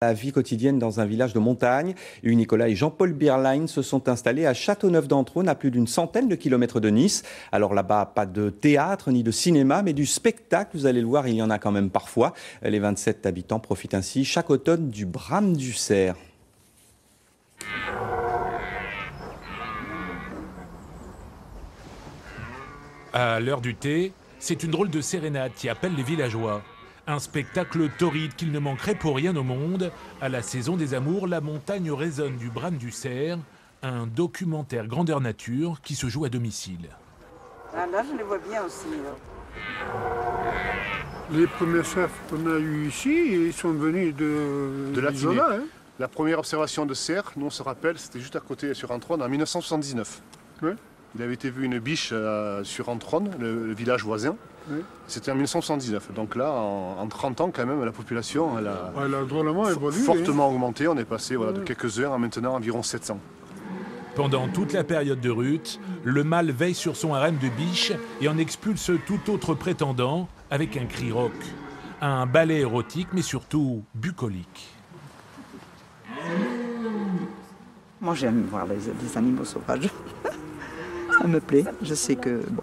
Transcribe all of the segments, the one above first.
La vie quotidienne dans un village de montagne. Nicolas et Jean-Paul Bierlein se sont installés à Châteauneuf-d'Entraunes, à plus d'une centaine de kilomètres de Nice. Alors là-bas, pas de théâtre ni de cinéma, mais du spectacle. Vous allez le voir, il y en a quand même parfois. Les 27 habitants profitent ainsi chaque automne du brame du cerf. À l'heure du thé, c'est une drôle de sérénade qui appelle les villageois. Un spectacle torride qu'il ne manquerait pour rien au monde. À la saison des amours, la montagne résonne du brame du cerf, un documentaire grandeur nature qui se joue à domicile. Ah là, je les vois bien aussi. Les premiers cerfs qu'on a eus ici, ils sont venus de la Tinée. Hein. La première observation de cerf, nous on se rappelle, c'était juste à côté sur Entraunes en 1979. Ouais. Il avait été vu une biche sur Entraunes, le village voisin. Oui. C'était en 1979. Donc là, en 30 ans, quand même, la population elle a drôlement évolué, fortement augmenté. On est passé de quelques-uns à maintenant environ 700. Pendant toute la période de rut, le mâle veille sur son harem de biches et en expulse tout autre prétendant avec un cri rauque. Un ballet érotique, mais surtout bucolique. Moi, j'aime voir les animaux sauvages. Ça me plaît. Je sais que bon,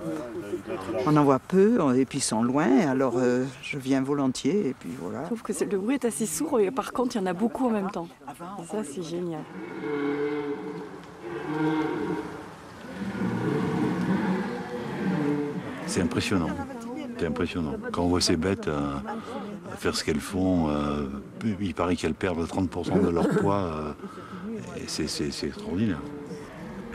on en voit peu et puis ils sont loin, alors je viens volontiers et puis voilà. Je trouve que le bruit est assez sourd et par contre il y en a beaucoup en même temps. Et ça c'est génial. C'est impressionnant. C'est impressionnant. Quand on voit ces bêtes faire ce qu'elles font, il paraît qu'elles perdent 30% de leur poids. C'est extraordinaire.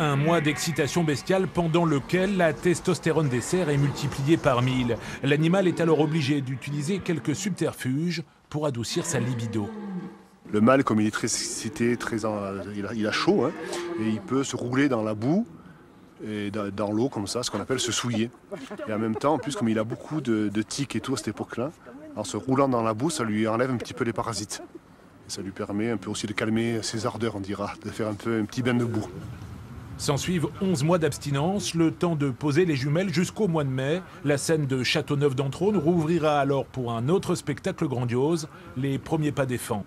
Un mois d'excitation bestiale pendant lequel la testostérone des cerfs est multipliée par 1000. L'animal est alors obligé d'utiliser quelques subterfuges pour adoucir sa libido. Le mâle, comme il est très excité, il a chaud, hein, et il peut se rouler dans la boue et dans l'eau comme ça, ce qu'on appelle se souiller. Et en même temps, en plus, comme il a beaucoup de tiques et tout à cette époque-là, en se roulant dans la boue, ça lui enlève un petit peu les parasites. Et ça lui permet un peu aussi de calmer ses ardeurs, on dira, de faire un petit bain de boue. S'ensuivent 11 mois d'abstinence, le temps de poser les jumelles jusqu'au mois de mai. La scène de Châteauneuf-d'Entraunes rouvrira alors pour un autre spectacle grandiose, les premiers pas des fans.